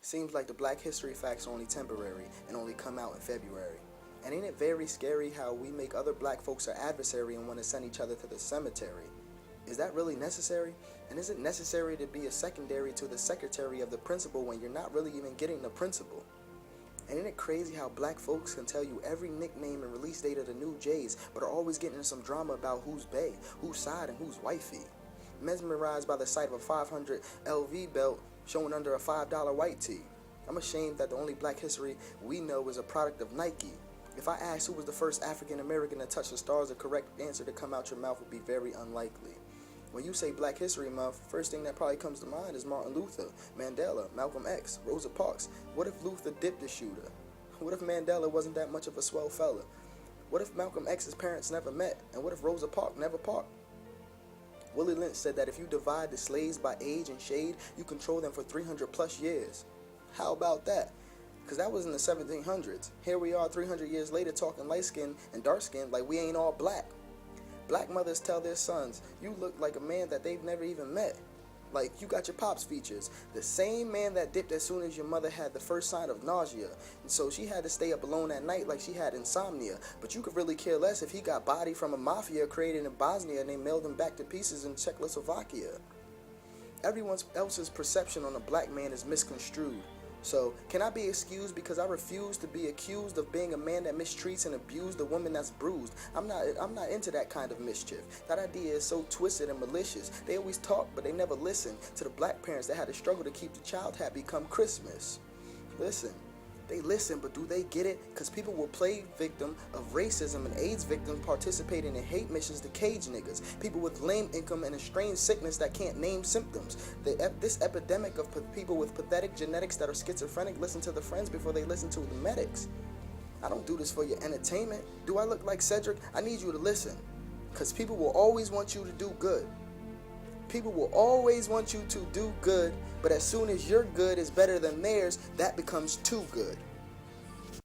Seems like the Black History facts are only temporary and only come out in February. And ain't it very scary how we make other black folks our adversary and want to send each other to the cemetery? Is that really necessary? And is it necessary to be a secondary to the secretary of the principal when you're not really even getting the principal? And ain't it crazy how black folks can tell you every nickname and release date of the new Jays, but are always getting into some drama about who's bae, whose side, and who's wifey? Mesmerized by the sight of a 500 LV belt showing under a $5 white tee. I'm ashamed that the only black history we know is a product of Nike. If I asked who was the first African American to touch the stars, the correct answer to come out your mouth would be very unlikely. When you say Black History Month, first thing that probably comes to mind is Martin Luther, Mandela, Malcolm X, Rosa Parks. What if Luther dipped the shooter? What if Mandela wasn't that much of a swell fella? What if Malcolm X's parents never met? And what if Rosa Parks never parked? Willie Lynch said that if you divide the slaves by age and shade, you control them for 300 plus years. How about that? Because that was in the 1700s. Here we are 300 years later talking light skin and dark skin like we ain't all black. Black mothers tell their sons, you look like a man that they've never even met. Like, you got your pops features. The same man that dipped as soon as your mother had the first sign of nausea. And so she had to stay up alone at night like she had insomnia. But you could really care less if he got body from a mafia created in Bosnia and they mailed him back to pieces in Czechoslovakia. Everyone else's perception on a black man is misconstrued. So, can I be excused because I refuse to be accused of being a man that mistreats and abuses the woman that's bruised? I'm not into that kind of mischief. That idea is so twisted and malicious. They always talk, but they never listen to the black parents that had to struggle to keep the child happy come Christmas. Listen, they listen, but do they get it? Because people will play victim of racism and AIDS victims participating in hate missions to cage niggas. People with lame income and a strange sickness that can't name symptoms. This epidemic of people with pathetic genetics that are schizophrenic listen to the friends before they listen to the medics. I don't do this for your entertainment. Do I look like Cedric? I need you to listen. Because people will always want you to do good. People will always want you to do good, but as soon as your good is better than theirs, that becomes too good.